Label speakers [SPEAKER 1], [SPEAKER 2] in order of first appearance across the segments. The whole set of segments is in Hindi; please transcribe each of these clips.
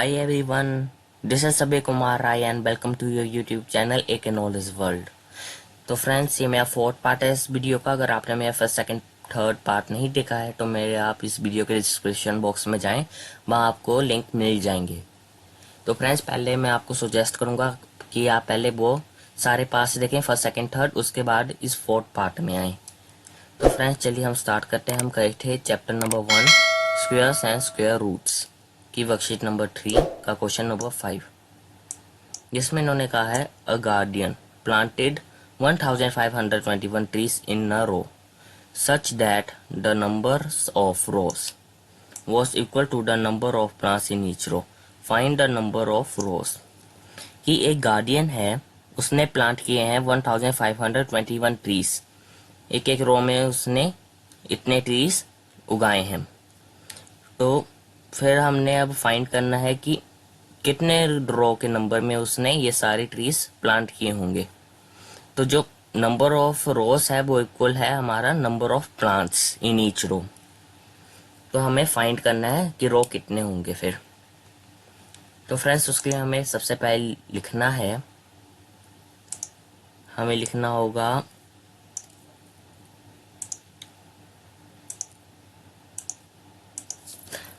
[SPEAKER 1] Hi everyone, this is Sabir Kumar Rai and welcome to your YouTube channel AK Knowledge World। तो फ्रेंड्स, ये मेरा फोर्थ पार्ट है इस वीडियो का। अगर आपने मेरा फर्स्ट सेकंड थर्ड पार्ट नहीं देखा है तो मेरे आप इस वीडियो के डिस्क्रिप्शन बॉक्स में जाएं, वहाँ आपको लिंक मिल जाएंगे। तो फ्रेंड्स, पहले मैं आपको सजेस्ट करूँगा कि आप पहले वो सारे पार्ट्स देखें, फर्स्ट सेकंड थर्ड, उसके बाद इस फोर्थ पार्ट में आएँ। तो फ्रेंड्स चलिए हम स्टार्ट करते हैं। हम करे थे chapter number 1 squares and square roots की वर्कशीट नंबर 3 का क्वेश्चन नंबर 5, जिसमें इन्होंने कहा है a guardian planted 1521 trees in a row such that the number of rows was equal to the number of plants in each row. Find the number of rows। कि एक गार्डियन है, उसने प्लांट किए हैं 1521 ट्रीज, एक एक रो में उसने इतने ट्रीज उगाए हैं। तो फिर हमने अब फाइंड करना है कि कितने रो के नंबर में उसने ये सारे ट्रीज प्लांट किए होंगे। तो जो नंबर ऑफ रोज है वो इक्वल है हमारा number of plants in each row. तो हमें फाइंड करना है कि रो कितने होंगे फिर। तो फ्रेंड्स, उसके लिए हमें सबसे पहले लिखना है, हमें लिखना होगा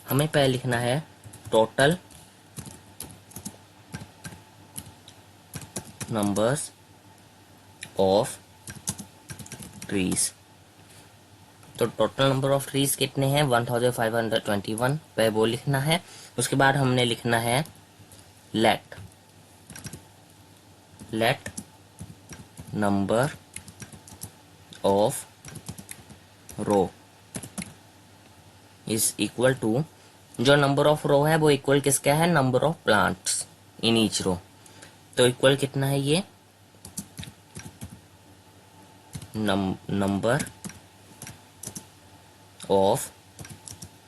[SPEAKER 1] हमें पहले लिखना है टोटल नंबर्स ऑफ ट्रीज। तो टोटल नंबर ऑफ ट्रीज कितने हैं 1521 पे वो लिखना है। उसके बाद हमने लिखना है let number of row is equal to, जो नंबर ऑफ रो है वो इक्वल किसका है, number of plants in each row. तो इक्वल कितना है ये, number of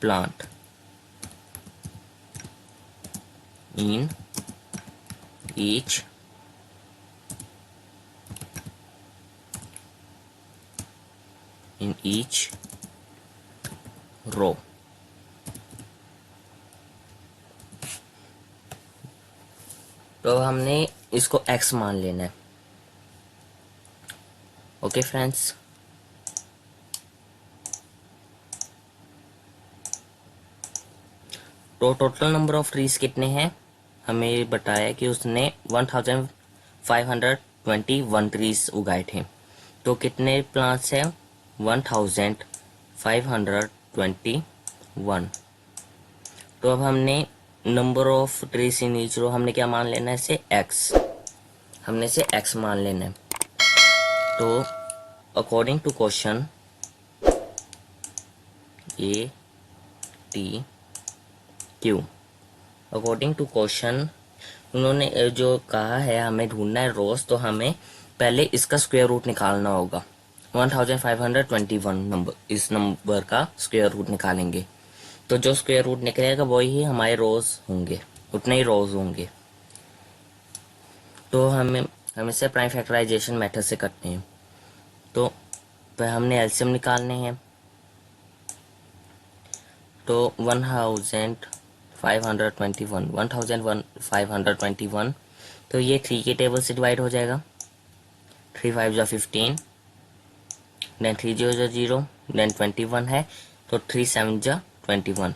[SPEAKER 1] plant in each row. तो हमने इसको x मान लेना है। ओके फ्रेंड्स, तो टोटल नंबर ऑफ ट्रीज कितने हैं, हमें बताया कि उसने 1521 ट्रीज उगाए थे। तो कितने प्लांट्स हैं 1521। तो अब हमने number of trees in each row हमने क्या मान लेना है, इसे x, हमने इसे x मान लेना है। तो according to question A T Q, according to question उन्होंने जो कहा है हमें ढूंढना है रोज, तो हमें पहले इसका स्क्वायर रूट निकालना होगा। 1521 नंबर, इस नंबर का स्क्वायर रूट निकालेंगे तो जो स्क्वायर रूट निकलेगा वही हमारे रोज होंगे, उतने ही रोज होंगे। तो हम इसे प्राइम फैक्टराइजेशन मेथड से करते हैं। तो फिर हमने एलसीएम निकालने हैं। तो 1521 तो ये 3 के टेबल से डिवाइड हो जाएगा। 3 5 जा 15, देन 3 0 जा 0, देन 21 है तो 3 7 जा 21,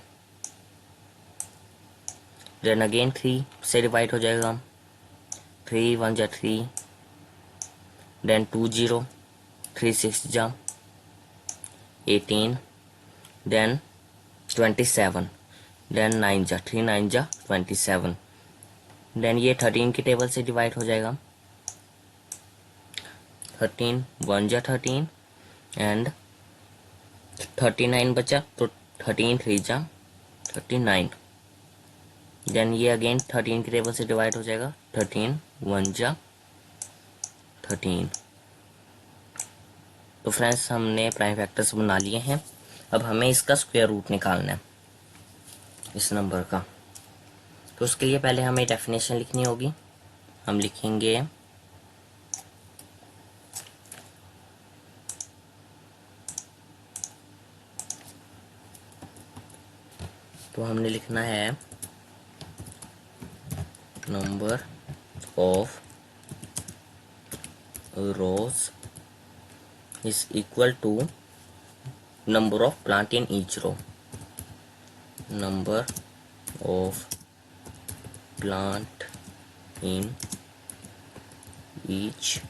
[SPEAKER 1] देन अगेन 3 से डिवाइड हो जाएगा। 3 1 जा 3, देन 2 0, 3 6 जा 18, देन 27, देन 9 जा 3 9 जा 27, देन ये 13 की टेबल से डिवाइड हो जाएगा। 13 1 जा 13 एंड 39 बचा तो 13 3 जा 39, देन ये अगेन 13 की टेबल से डिवाइड हो जाएगा। 13 1 जा 13। तो फ्रेंड्स, हमने प्राइम फैक्टर्स बना लिए हैं। अब हमें इसका स्क्वायर रूट निकालना है इस नंबर का। तो उसके लिए पहले हमें डेफिनेशन लिखनी होगी। हम लिखेंगे तो हमने लिखना है number of rows is equal to number of plant in each row. Number of plant in each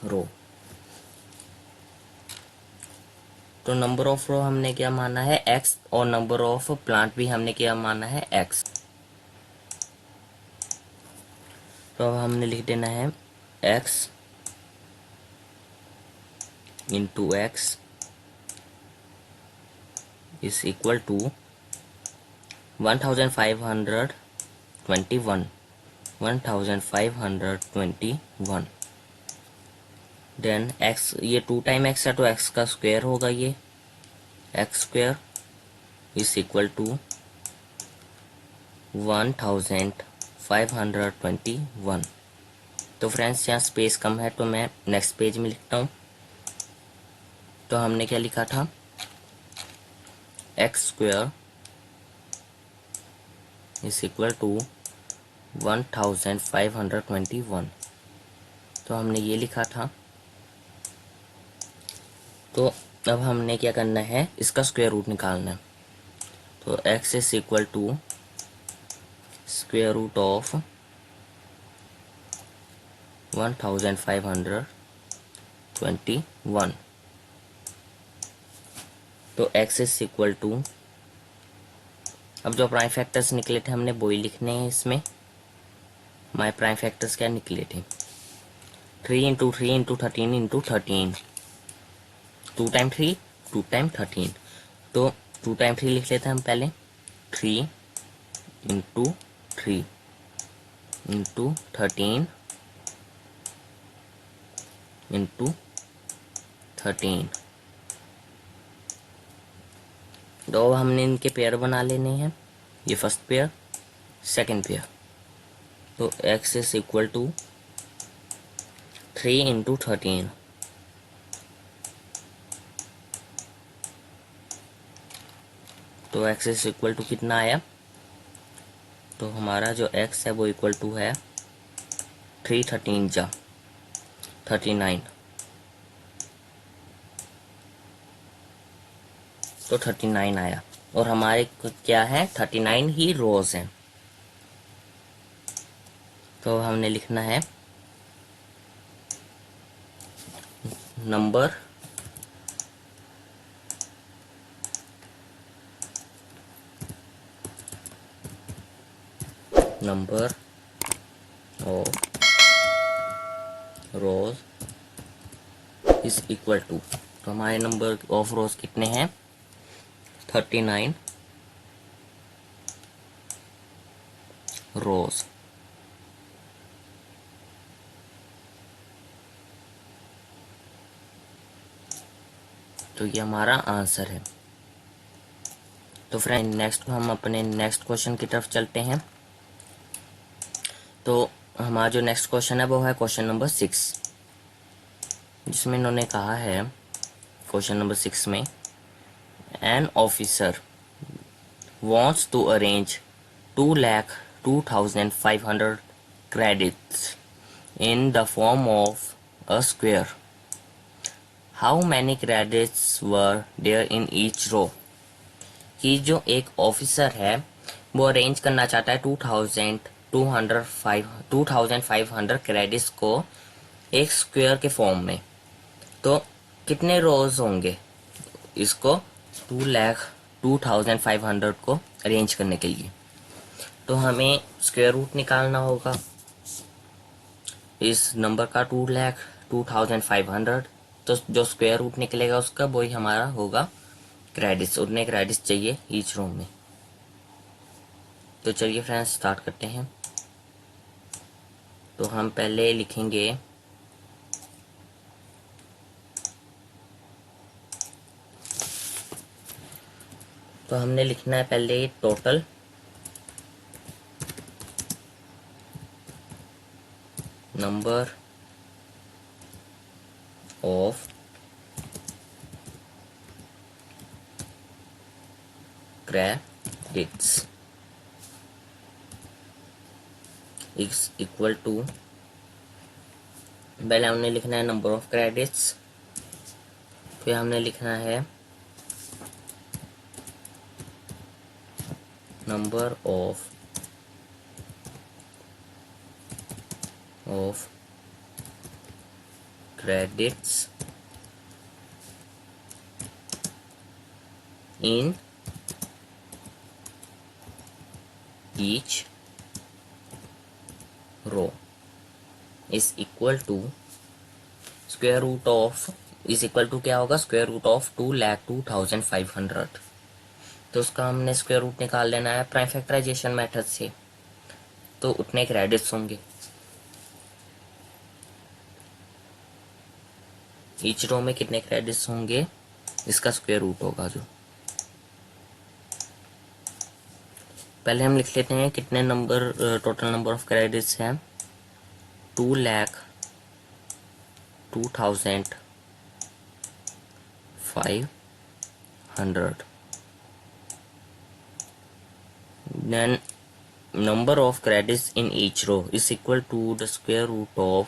[SPEAKER 1] row. तो नंबर ऑफ रो हमने क्या माना है x और नंबर ऑफ प्लांट भी हमने क्या माना है x। तो अब हमने लिख देना है x into X is equal to 1521 then x, ये 2 टाइम x है तो x का स्क्वायर होगा, ये x square is equal to 1521। तो फ्रेंड्स यहाँ स्पेस कम है तो मैं नेक्स्ट पेज में लिखता हूँ। तो हमने क्या लिखा था, x square is equal to 1521। तो हमने ये लिखा था। तो अब हमने क्या करना है, इसका स्क्वायर रूट निकालना है। तो x is equal to square root of 1521। तो x इज इक्वल टू, अब जो प्राइम फैक्टर्स निकले थे हमने वही लिखने हैं इसमें। हमारे प्राइम फैक्टर्स क्या निकले थे, 3 into 3 into 13 into 13, 2 time 3 2 time 13। तो 2 टाइम 3 लिख लेते हैं हम पहले, 3 इंटू 3 इंटू 13 इंटू 13। तो हमने इनके पेयर बना लेने हैं, ये फर्स्ट पेयर सेकंड पेयर। तो x is equal to 3 into 13, तो x इज इक्वल टू कितना आया, तो हमारा जो x है वो इक्वल टू है 3 13 जा 39। तो 39 आया और हमारे क्या है 39 ही रोज हैं। तो हमने लिखना है number of rows is equal to, तो हमारे नंबर ऑफ रोज कितने हैं 39 रोज। तो ये हमारा आंसर है। तो फ्रेंड नेक्स्ट हम अपने नेक्स्ट क्वेश्चन की तरफ चलते हैं। तो हमारा जो नेक्स्ट क्वेश्चन है वो है क्वेश्चन नंबर 6, जिसमें इन्होंने कहा है क्वेश्चन नंबर 6 में, an officer wants to arrange 2,02,500 credits in the form of a square. How many credits were there in each row? कि जो एक ऑफिसर है वो अरेंज करना चाहता है 2,500 क्रेडिट्स को एक स्क्वायर के फॉर्म में। तो कितने रोज होंगे इसको 2,02,500 को अरेंज करने के लिए। तो हमें स्क्वायर रूट निकालना होगा इस नंबर का 2,02,500। तो जो स्क्वायर रूट निकलेगा उसका वही हमारा होगा क्रेडिट्स, उतने क्रेडिट्स चाहिए ईच रो में। तो चलिए फ्रेंड्स स्टार्ट करते हैं। तो हम पहले लिखेंगे तो हमने लिखना है पहले total number of credits is equal to, पहले हमने लिखना है नंबर ऑफ क्रेडिट्स, फिर हमने लिखना है number of credits in each row is equal to square root of, is equal to क्या होगा, स्क्वायर रूट ऑफ 2,02,500। तो उसका हमने स्क्वायर रूट निकाल लेना है प्राइम फैक्टराइजेशन मेथड से, तो उतने क्रेडिट्स होंगे। ईच रो में कितने क्रेडिट्स होंगे इसका स्क्वायर रूट होगा। जो पहले हम लिख लेते हैं कितने number, total number of credits हैं 2,02,500। Then number of credits in each row is equal to the square root of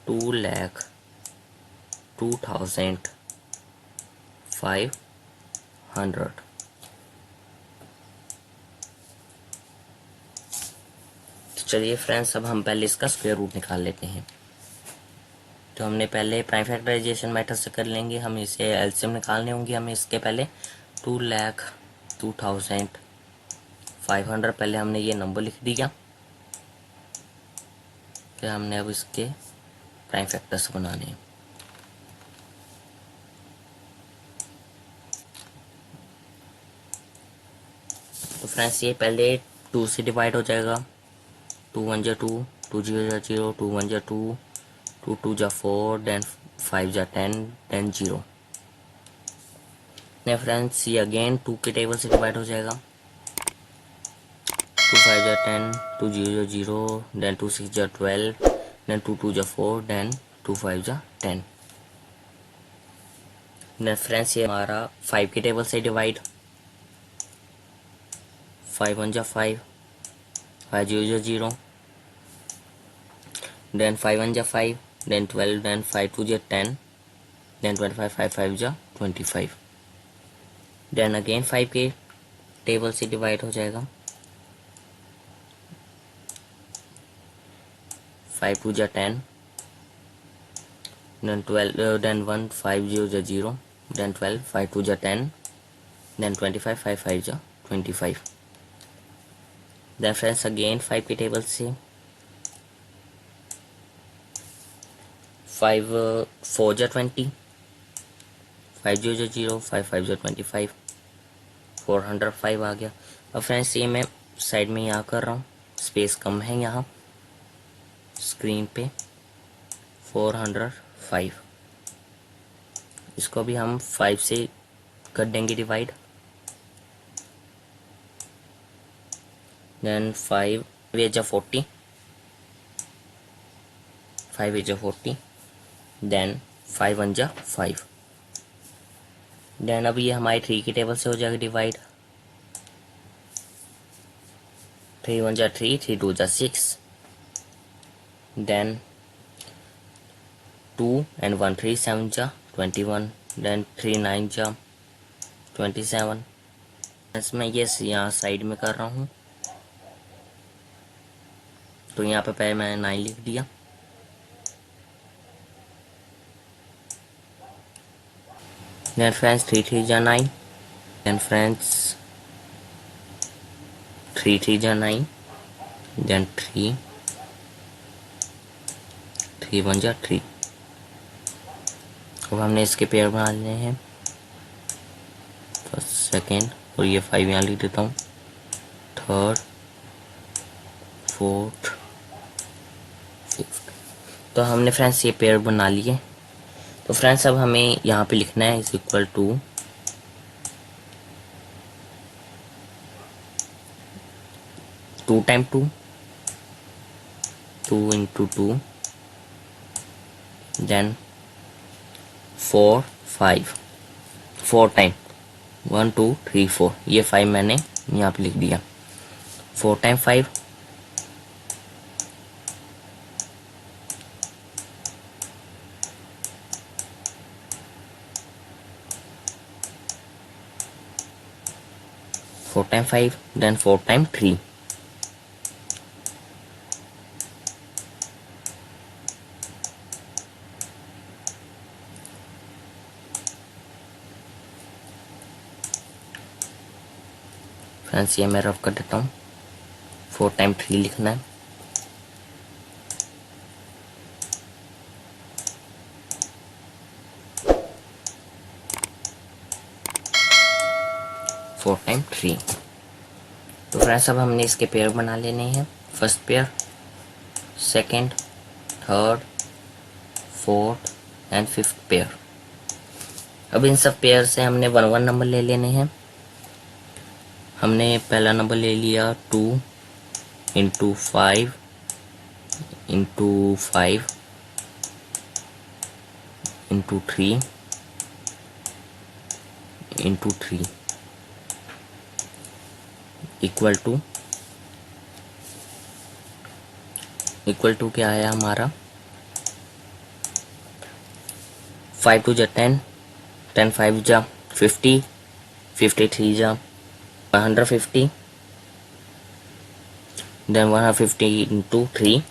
[SPEAKER 1] 2,02,500। तो चलिए फ्रेंड्स, अब हम पहले इसका स्क्वायर रूट निकाल लेते हैं। तो हमने पहले प्राइम फैक्टराइजेशन मेथड से कर लेंगे, हम इसे एलसीएम निकालने होंगे हमें इसके पहले। 2,02,500 पहले हमने ये नंबर लिख दिया, फिर हमने अब इसके प्राइम फैक्टर्स बनाने हैं। तो फ्रेंड्स ये पहले 2 से डिवाइड हो जाएगा, 2 1 जा 2, 2 0 जा 0, 2 1 जा 2, 2 2 जा 4, देन 5 जा 10, देन 0। फ्रेंड्स ये अगेन 2 के टेबल से डिवाइड हो जाएगा, 2 5 जा 10, 2 0 जा 0, देन 2 6 जा 12, देन 2 2 जा 4, देन 2 5 जा 10। देन फ्रेंड्स ये हमारा 5 के टेबल से डिवाइड, 5 1 जा 5, 5 0 जा 0, देन 5 1 जा 5, देन 12, देन 5 2 जा 10, देन 25, 5 5 जा 25। देन अगेन 5 के टेबल से डिवाइड हो जाएगा, 5 2 जा 10, देन 12, देन 1 5 0 जा 0, देन 12, 5 2 जा 10, देन 25, 5 5 जा 25। देन फ्रेंड्स अगेन 5 के टेबल से 5 4 जा 20, 5 0 जा 0, 5 5 जा 25, 405 आ गया। अब फ्रेंड्स ये मैं साइड में यहाँ कर रहा हूँ, स्पेस कम है यहाँ स्क्रीन पे, 405। इसको भी हम 5 से कर देंगे डिवाइड, देन 5 8 जा 40, 5 8 जा 40, देन 5 1 जा 5। देन अब ये हमारे 3 की टेबल से हो जाएगा डिवाइड, 3 1 जा 3, 3 2 जा 6, देन 2 and 1 3 7 जा 21, देन 3 9 जा 27। मैं ये यहाँ साइड में कर रहा हूँ, तो यहाँ पे पहले मैंने 9 लिख दिया। देन फ्रेंड्स 3 3 जा 9, देन फ्रेंड्स 3 3 जा 9, देन 3 3 1 जा 3। अब हमने इसके पेयर बना लिए हैं, फर्स्ट सेकेंड, और ये 5 यहाँ लिख देता हूँ, थर्ड फोर्थ फिफ्थ। तो हमने फ्रेंड्स ये पेयर बना लिए। तो फ्रेंड्स अब हमें यहाँ पे लिखना है is equal to 2 time 2, 2 into 2, then 4 5, 4 time 1 2 3 4, ये 5 मैंने यहाँ पे लिख दिया। 4 time 5, 4 time 5, then 4 time 3, friends ये मैं रफ कर देता हूँ। 4 टाइम 3 लिखना है, फोर टाइम 3। तो फ्रेंड्स अब हमने इसके पेयर बना लेने हैं। First pair, second, third, fourth and fifth pair. अब इन सब पेयर से हमने 1 1 नंबर ले लेने हैं। हमने पहला नंबर ले लिया 2 into 5 into 5 into 3 into 3 equal to क्या आया हमारा, 5 2 जा 10, 10 5 जा 50, 53 जा 150, then 150 into 3,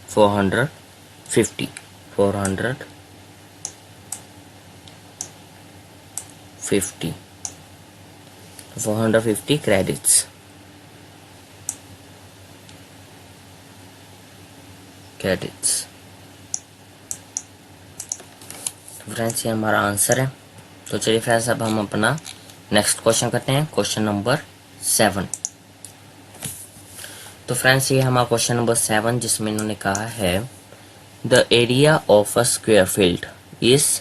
[SPEAKER 1] 450, 450 credits। फ्रेंड्स ये हमारा आंसर है। तो चलिए फ्रेंड्स अब हम अपना नेक्स्ट क्वेश्चन करते हैं, क्वेश्चन नंबर 7। तो फ्रेंड्स ये हमारा क्वेश्चन नंबर 7, जिसमें इन्होंने कहा है the area of a square field is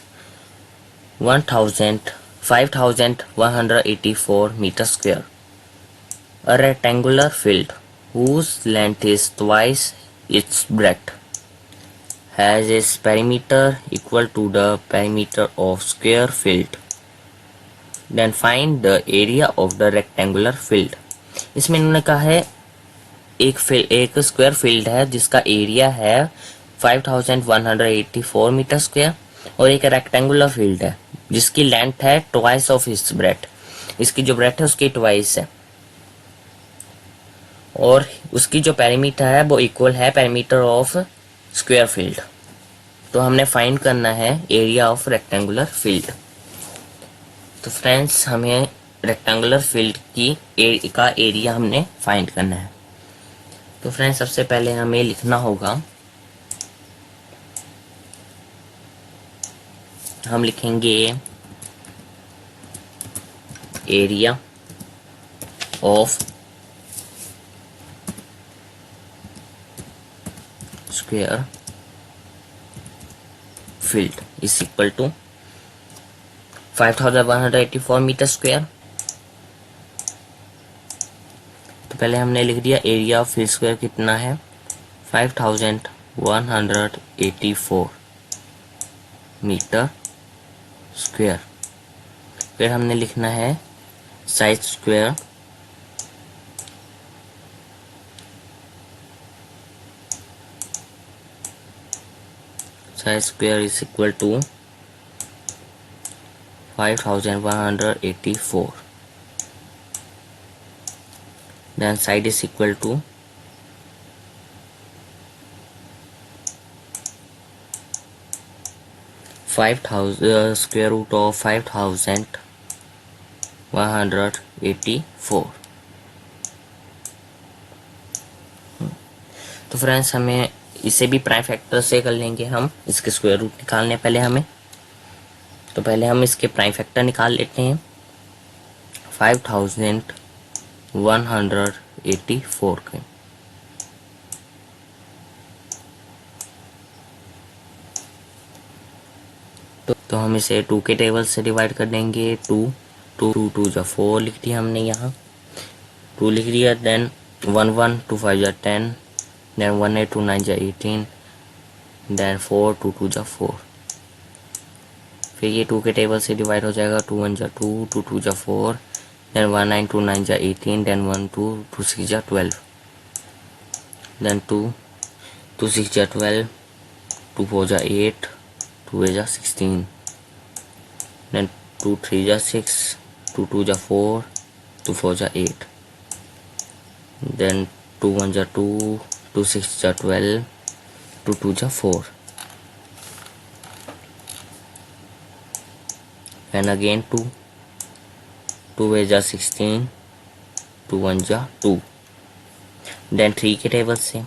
[SPEAKER 1] 5184 metre square. A rectangular field whose length is twice its breadth has its perimeter equal to the perimeter of square field, then find the area of the rectangular field। इसमें इन्होंने कहा है एक स्क्वायर फील्ड है जिसका एरिया है 5184 मीटर स्क्वायर, और एक रेक्टेंगुलर फील्ड है जिसकी लेंथ है ट्वाइस ऑफ इट्स ब्रेथ, इसकी जो ब्रेथ है उसकी ट्वाइस है, और उसकी जो पेरीमीटर है वो इक्वल है पेरीमीटर ऑफ स्क्वायर फील्ड। तो हमने फाइंड करना है एरिया ऑफ रेक्टेंगुलर फील्ड। तो फ्रेंड्स हमें रेक्टेंगुलर फील्ड का एरिया हमने फाइंड करना है। तो फ्रेंड्स सबसे पहले हमें लिखना होगा, हम लिखेंगे area of square field is equal to 5184 metre square. तो पहले हमने लिख दिया एरिया ऑफ फील्ड स्क्वायर कितना है 5184 मीटर स्क्वायर। फिर हमने लिखना है side square is equal to 5184, then side is equal to 5000 square root of 5184। तो फ्रेंड्स हमें इसे भी प्राइम फैक्टर से कर लेंगे, हम इसके स्क्वायर रूट निकालने पहले हमें। तो पहले हम इसके प्राइम फैक्टर निकाल लेते हैं 5184 के। तो हम इसे 2 के टेबल से डिवाइड कर देंगे। 2 2 2 जा 4 लिख दिया हमने, यहाँ 2 लिख दिया। देन 1 1 2 5 जा 10, देन 1 8 2 9 जा 18, देन 4 2 2 जा 4। फिर ये 2 के टेबल से डिवाइड हो जाएगा, 2 1 जा 2, 2 2 जा 4, देन 1 9 2 9 जा 18, देन 1 2 2 6 जा 12, देन 2 2 6 जा 12, 2 4 जा 8, 2 8 जा 16, देन 2 3 जा 6, 2 2 जा 4, 2 4 जा 8, देन 2 1 जा 2, 2 6 जा 12, 2 2 जा 4, and again 2 2 8 जा 16, 2 1 जा 2, then 3 के टेबल से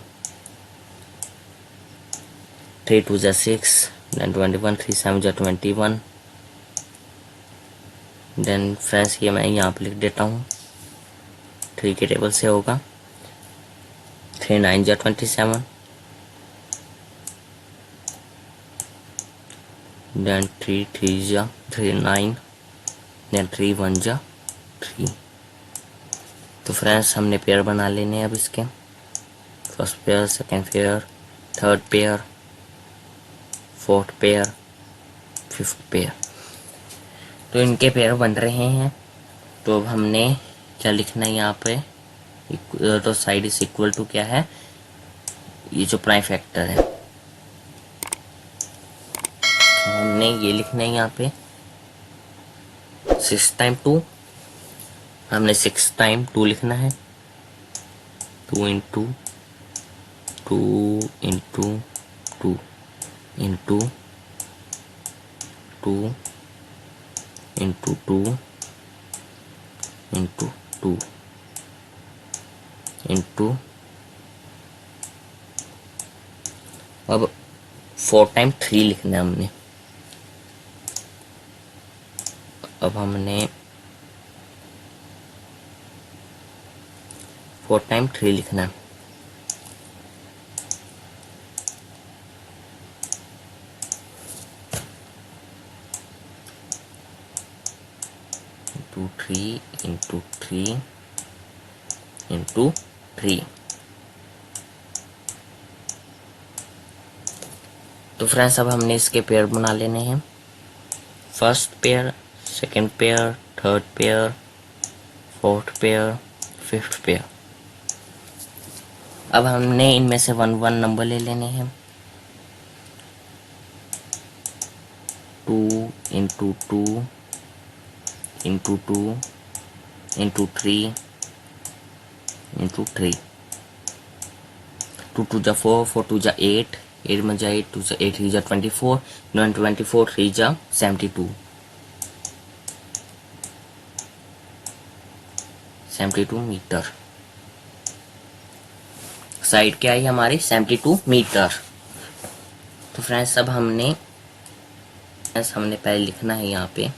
[SPEAKER 1] 3 2 जा 6, then 21, 3 7 जा 21, then फ्रेंड्स ये मैं यहाँ पे लिख देता हूँ, 3 के टेबल से होगा 3 9 जा 27, then 3 3 जा 3 9, then 3 1 जा 3। तो फ्रेंड्स हमने पेयर बना लेने हैं अब इसके, first pair, second pair, third pair, fourth pair, fifth pair. तो इनके पेयर बन रहे हैं। तो अब हमने क्या लिखना है यहाँ पे, तो साइड इज इक्वल टू क्या है, ये जो प्राइम फैक्टर है, तो हमने ये लिखना है यहाँ पे 6 टाइम 2, हमने 6 टाइम 2 लिखना है, 2 into 2 into 2 into 2 into 2 into 2 into, अब 4 टाइम 3 लिखना है हमने। अब हमने 4 टाइम 3 लिखना है, इंटू 3 इंटू 3 इंटू 3। तो फ्रेंड्स अब हमने इसके पेयर बना लेने हैं, first pair, second pair, third pair, fourth pair, fifth pair. अब हमने इनमें से 1 1 नंबर ले लेने हैं, 2 इंटू 2 इंटू 2 इंटू 3 इंटू 3, 2 2 जा 4, 4 2 जा 8, 8 में जा 8, 2 जा 8 3 जा 24, 24 3 जा 72, 72 मीटर। साइड क्या आई हमारी 72 मीटर। तो फ्रेंड्स अब हमने पहले लिखना है यहाँ पे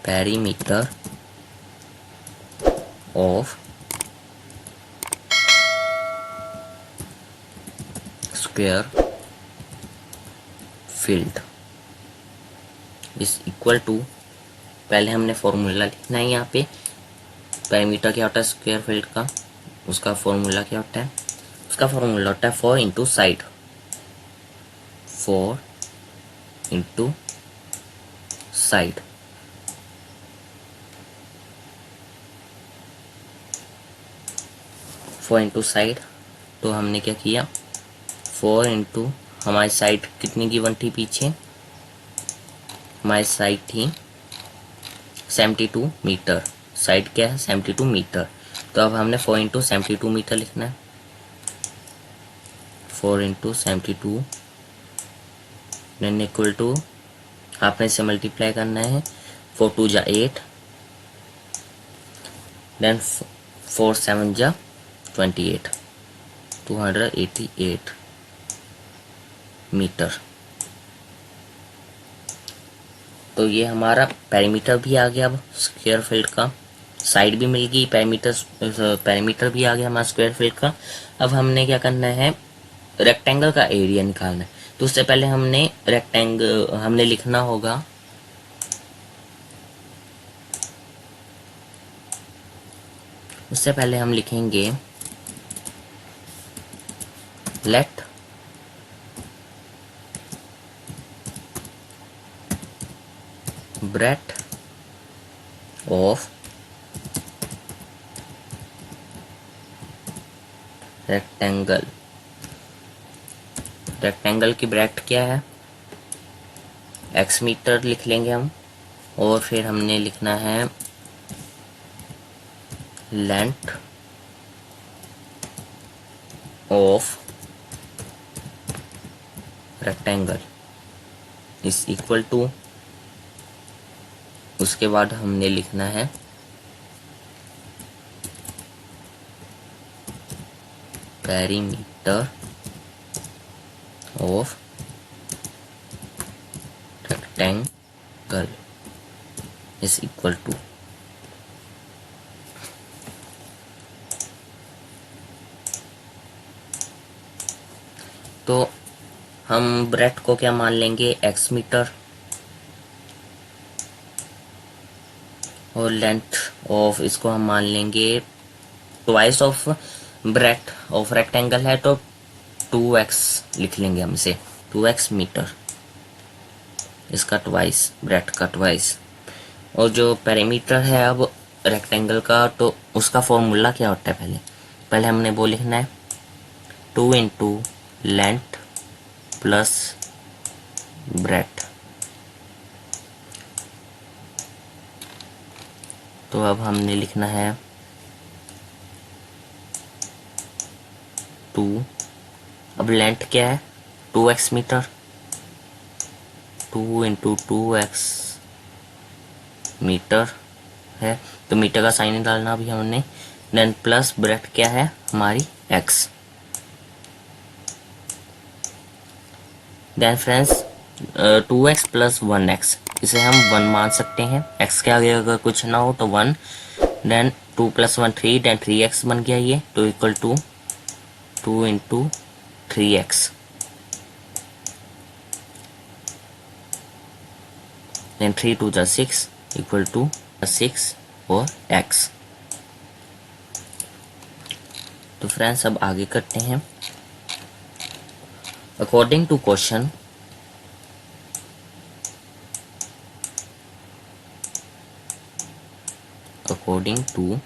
[SPEAKER 1] perimeter of square field is equal to, पहले हमने फॉर्मूला लिखना है यहाँ पे, पेरीमीटर क्या होता है स्क्वायर फील्ड का, उसका फॉर्मूला क्या होता है, उसका फॉर्मूला होता है 4 into side, 4 into side, four into side. तो हमने क्या किया, 4 इंटू हमारी साइड कितनी गिवन थी पीछे, हमारी साइड थी 72 मीटर, साइड क्या है 72 मीटर। तो अब हमने 4 इंटू 72 मीटर लिखना है, 4 इंटू 72 देन इक्वल टू, आपने इसे मल्टीप्लाई करना है, 4 2 जा 8, देन 4 7 जा 28, 288 मीटर। तो ये हमारा पेरीमीटर भी आ गया, अब स्क्वायर फील्ड का साइड भी मिल गई, पेरीमीटर भी आ गया हमारा स्क्वायर फील्ड का। अब हमने क्या करना है, रेक्टेंगल का एरिया निकालना है। तो उससे पहले हमने लिखना होगा उससे पहले हम लिखेंगे let breadth of rectangle. Rectangle की ब्रेथ क्या है, x मीटर लिख लेंगे हम, और फिर हमने लिखना है length of rectangle is equal to, उसके बाद हमने लिखना है perimeter of rectangle is equal to, तो हम ब्रेथ को क्या मान लेंगे, x मीटर, और लेंथ ऑफ इसको हम मान लेंगे twice of breadth of rectangle है तो 2x लिख लेंगे हम इसे, 2x मीटर, इसका ट्वाइस, ब्रेथ का ट्वाइस। और जो पेरीमीटर है अब रेक्टेंगल का, तो उसका फॉर्मूला क्या होता है, पहले हमने वो लिखना है 2 इंटू लेंथ प्लस ब्रेथ। तो अब हमने लिखना है 2, अब लेंथ क्या है 2x metre, 2 into 2x metre है, तो मीटर का साइन डालना अभी हमने, देन प्लस ब्रेथ क्या है हमारी x। Then friends 2x plus 1x, इसे हम 1 मान सकते हैं, x के आगे अगर कुछ ना हो तो 1, देन 2 प्लस 1 3, देन 3x बन गया ये, तो equal to 2 into 3x, then 3 2 जा 6 इक्वल टू 6 और x। तो फ्रेंड्स अब आगे करते हैं। According to question, according to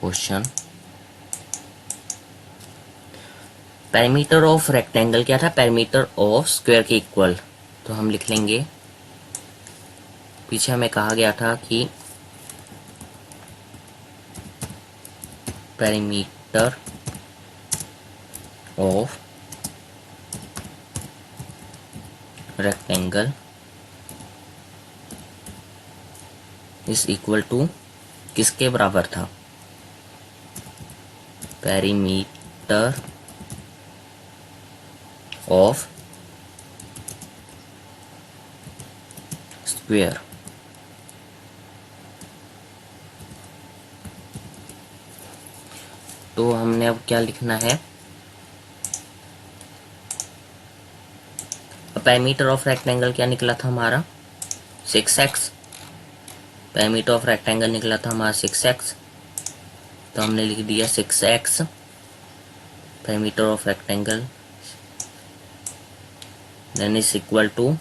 [SPEAKER 1] question perimeter of rectangle क्या था, पेरीमीटर ऑफ स्क्वायर के इक्वल, तो हम लिख लेंगे, पीछे हमें कहा गया था कि perimeter of rectangle is equal to, किसके बराबर था, पेरीमीटर ऑफ स्क्वायर। तो हमने अब क्या लिखना है, पेरीमीटर ऑफ रेक्टेंगल क्या निकला था हमारा 6x, पेरीमीटर ऑफ रेक्टेंगल निकला था हमारा 6x, तो हमने लिख दिया 6x perimeter of rectangle, then is equal to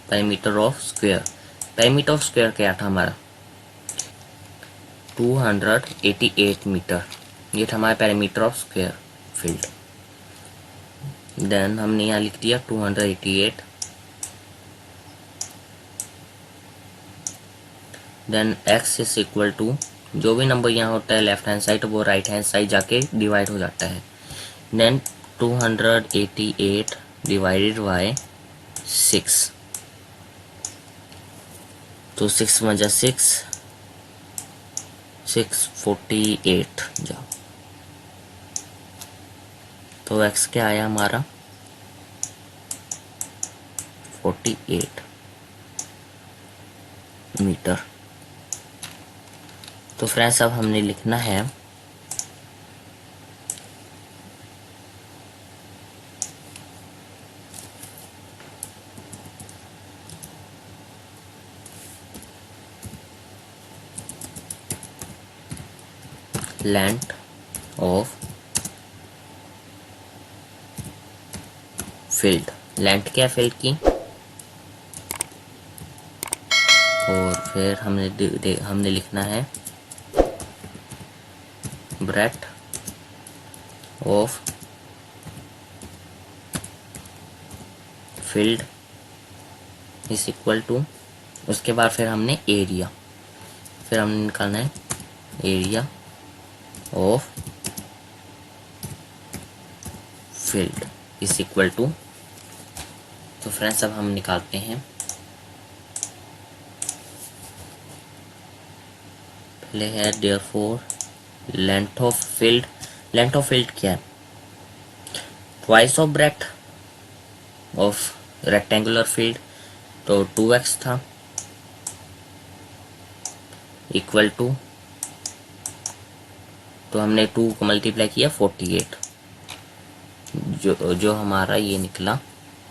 [SPEAKER 1] perimeter of square. Perimeter of square क्या था हमारा 288 मीटर, ये था हमारा perimeter of square field. Then हमने यहाँ लिख दिया 288, then x is equal to, जो भी नंबर यहाँ होता है लेफ्ट हैंड साइड वो राइट हैंड साइड जाके डिवाइड हो जाता है, देन 288 डिवाइडेड बाय 6, तो 6 में जा 648 जाओ, तो x क्या आया हमारा 48 मीटर। तो फ्रेंड्स अब हमने लिखना है लेंथ ऑफ फील्ड, लेंथ क्या है फील्ड की, और फिर हमने लिखना है breadth of field is equal to, उसके बाद फिर हमने एरिया, फिर हमने निकालना है area of field is equal to. तो फ्रेंड्स अब हम निकालते हैं, पहले है therefore length of field, length of field क्या है, twice of breadth of rectangular field, तो 2x था, इक्वल टू, तो हमने 2 को मल्टीप्लाई किया 48, जो हमारा ये निकला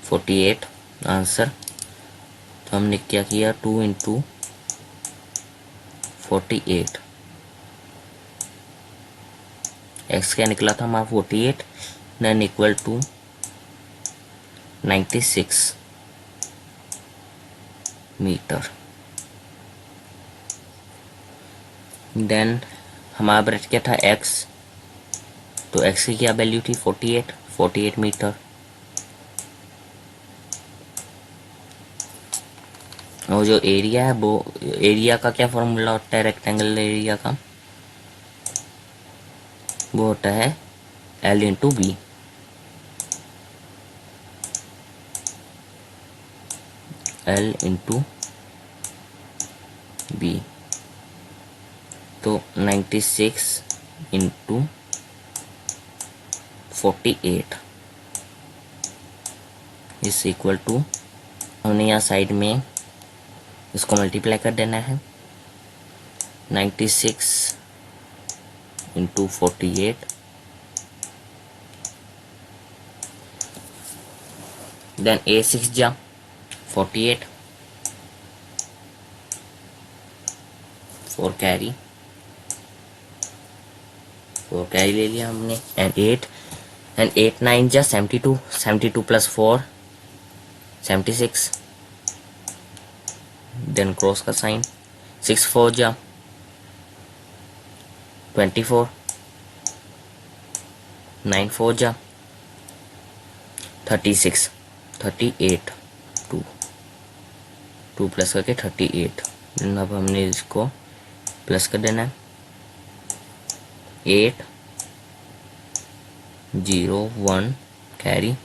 [SPEAKER 1] 48 आंसर। तो हमने क्या किया 2 इंटू 48, x क्या निकला था हमारा 48, then equal to 96 metre. Then हमारा ब्रेथ क्या था x, तो x की क्या वैल्यू थी 48 मीटर, और जो एरिया है वो, एरिया का क्या फॉर्मूला होता है रेक्टेंगल एरिया का, वो होता है L into B, L into B, तो 96 इंटू 48 इस इक्वल टू, हमने यहाँ साइड में इसको मल्टीप्लाई कर देना है, 96 इंटू 48, देन A6 जा 48, 4 कैरी ले लिया हमने, एंड 8 9 जा 72 प्लस 4 76, देन क्रॉस का साइन, 6 4 जा 24, 9 4 जा 36, 38 2 प्लस करके 38, अब हमने इसको प्लस कर देना है, 8 0 1 कैरी,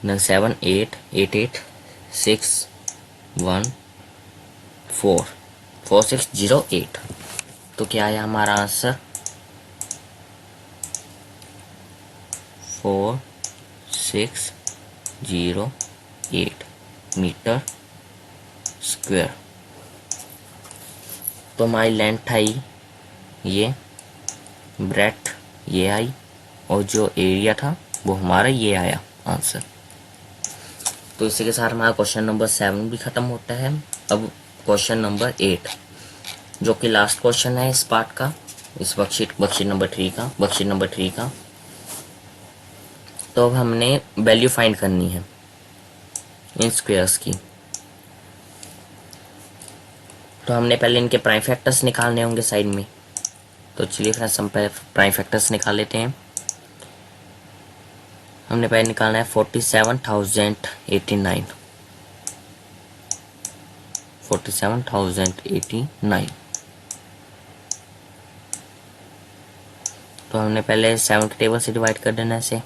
[SPEAKER 1] then 7 8 8 8 6 1 4 4 6 0 8, तो क्या आया हमारा आंसर 4 6 0 8 मीटर स्क्वायर। तो हमारी लेंथ आई ये, ब्रेथ ये आई, और जो एरिया था वो हमारा ये आया आंसर। तो इसी के साथ हमारा क्वेश्चन नंबर 7 भी खत्म होता है। अब क्वेश्चन नंबर 8 जो कि लास्ट क्वेश्चन है इस पार्ट का, इस वर्कशीट नंबर 3 का। तो अब हमने वैल्यू फाइंड करनी है इन स्क्वायर्स की। तो हमने पहले इनके प्राइम फैक्टर्स निकालने होंगे साइड में, तो चलिए फ्रेंड्स हम पहले प्राइम फैक्टर्स निकाल लेते हैं। हमने पहले निकालना है 47,089, 47,089। तो हमने पहले 7 के टेबल से डिवाइड कर देना है इसे,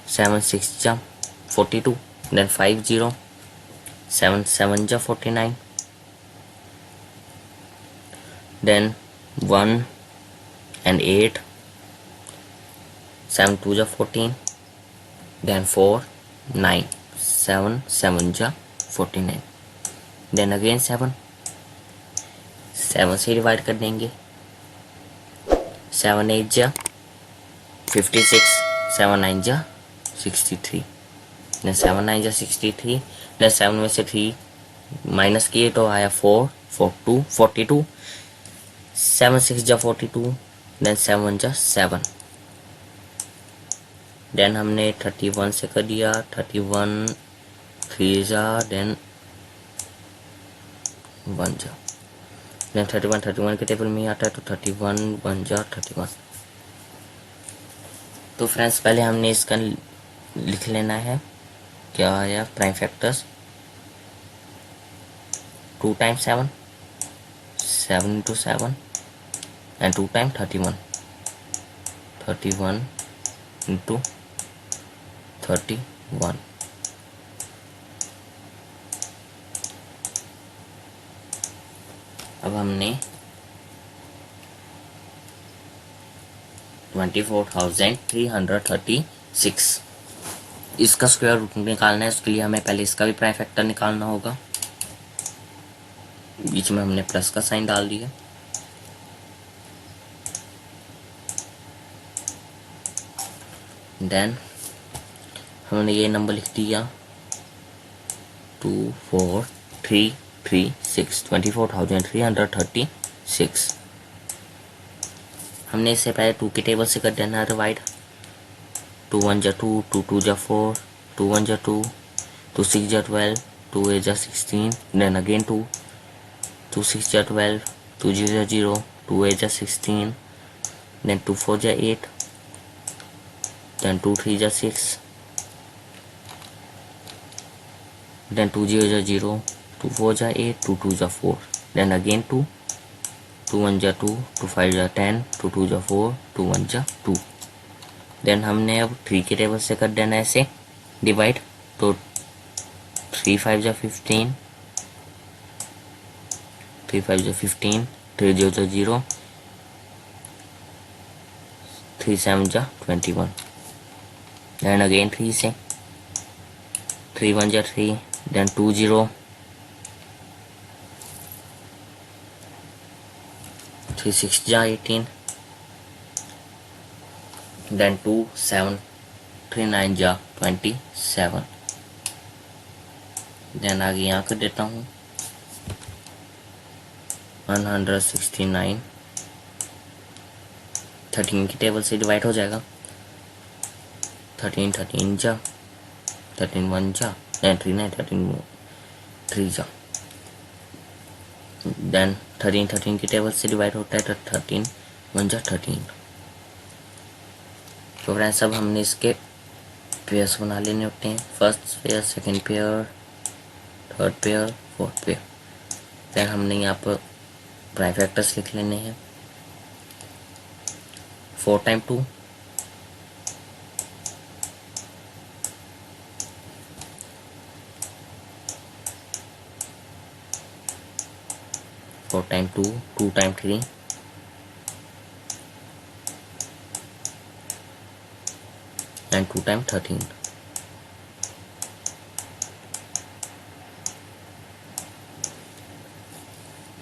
[SPEAKER 1] 7 6 जा 42, देन 5 0, 7 7 जा 49, then 1 and 8, 7 2 ja 14, then 4 9, 7 7 ja 49, then again 7 से डिवाइड कर देंगे, 7 8 जा 56, 7 9 जा 63, then 7 9 जा 63, then 7 में से 3 माइनस किए तो आया 4 4 2 42, 7 6 जा 42, then 7 जा 7, देन हमने 31 से कर दिया, 31 3 जा, देन 1 जा, देन 31 के टेबल में आता है तो 31 1 जा 31। तो फ्रेंड्स पहले हमने इसका लिख लेना है, क्या आया prime factors 2 time 7, 7 into 7 and 2 time 31, 31 into 31। अब हमने 24,336 इसका स्क्वायर रूट निकालना है। उसके लिए हमें पहले इसका भी प्राइम फैक्टर निकालना होगा। बीच में हमने प्लस का साइन डाल दिया। देन हमने ये नंबर लिख दिया 24,336 हमने इससे पहले 2 के टेबल से कर देना है डिवाइड। 2 1 जा 2, 2 2 जा 4, 2 1 जा 2, 2 6 जा 12, 2 8 जा 16, देन अगेन 2, 2 6 जा 12, 2 0 जा 0, 2 8 जा 16, देन 2 4 जा 8, then 2 3 जा 6, then 2 0 जा 0, 2 4 जा 8, 2 2 जा 4, then again 2, 2 1 जा 2, 2 5 जा 10, 2 2 जा 4, 2 1 जा 2। देन हमने अब 3 के टेबल से कर देना है ऐसे डिवाइड। तो 3 5 जा 15, 3 5 जा 15, 3 0 जा 0, 3 7 जा 21, then again 3 से 3 1 जा 3, then 2 0, 3 6 जा 18, then 2 7, 3 9 जा 27। then आगे यहाँ कर देता हूँ 169 13 की टेबल से डिवाइड हो जाएगा। 13 13 जा, 13 1 जा, 3 9 13 3 जा, देन 13 13 की टेबल से डिवाइड होता है तो 13 1 जा 13। तो फ्रेंड्स अब हमने इसके पेयर्स बना लेने होते हैं। First pair, second pair, third pair, fourth pair. फिर हमने यहाँ पर प्राइम फैक्टर्स लिख लेने हैं। 4 time 2, 4 time 2, 2 time 3, and 2 time 13।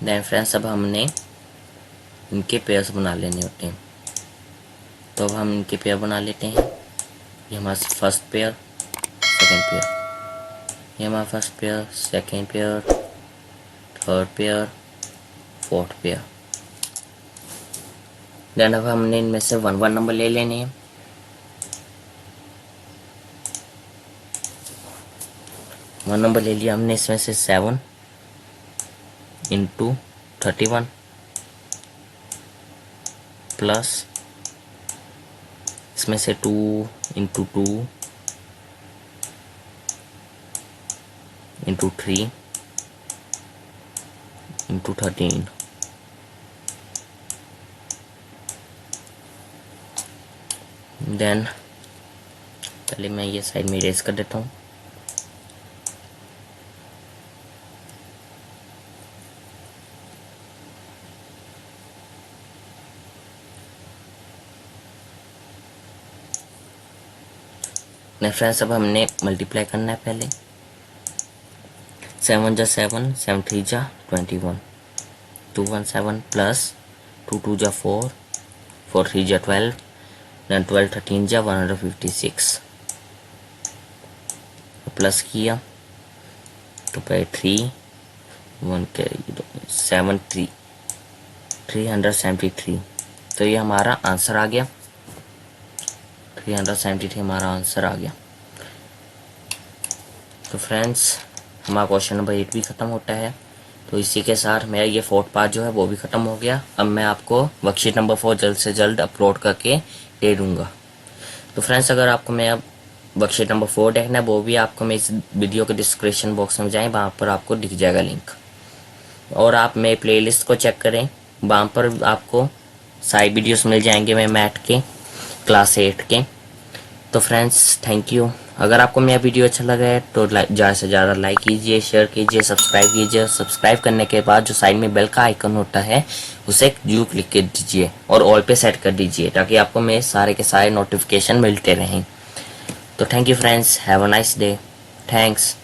[SPEAKER 1] Then friends अब हमने इनके पेयर्स बना लेने होते हैं। तो अब हम इनके पेयर बना लेते हैं। ये हमारा फर्स्ट पेयर, सेकंड पेयर, ये हमारा first pair, second pair, third pair, fourth pair. Then अब हमने इनमें से 1 1 नंबर ले लेने हैं। वन नंबर ले लिया हमने इसमें से 7 इंटू 31 प्लस इसमें से 2 इंटू 2 इंटू 3 इंटू 13। देन पहले मैं ये साइड में इरेज कर देता हूँ। फ्रेंड्स अब हमने मल्टीप्लाई करना है पहले। 7 जा 7, 7 3 जा 21, 2 1 7 प्लस 2 2 जा 4, 4 3 जा 12, देन 12 13 जा 156 प्लस किया तो पहले 3 1 के 7 3 373। तो ये हमारा आंसर आ गया 373 हमारा आंसर आ गया। तो फ्रेंड्स हमारा क्वेश्चन नंबर 8 भी ख़त्म होता है। तो इसी के साथ मेरा ये 4th पार्ट जो है वो भी ख़त्म हो गया। अब मैं आपको वर्कशीट नंबर 4 जल्द से जल्द अपलोड करके दे दूँगा। तो फ्रेंड्स अगर आपको मैं अब वर्कशीट नंबर 4 देखना है वो भी आपको मैं इस वीडियो के डिस्क्रिप्शन बॉक्स में जाएँ, वहाँ पर आपको दिख जाएगा लिंक। और आप मेरे प्लेलिस्ट को चेक करें, वहाँ पर आपको सारे वीडियोस मिल जाएंगे मैं मैथ के क्लास 8 के। तो फ्रेंड्स थैंक यू। अगर आपको मेरा वीडियो अच्छा लगा है तो ज़्यादा से ज़्यादा लाइक कीजिए, शेयर कीजिए, सब्सक्राइब कीजिए। सब्सक्राइब करने के बाद जो साइड में बेल का आइकन होता है उसे जरूर क्लिक कर दीजिए और ऑल पे सेट कर दीजिए ताकि आपको मेरे सारे के सारे नोटिफिकेशन मिलते रहें। तो thank you friends, have a nice day, thanks.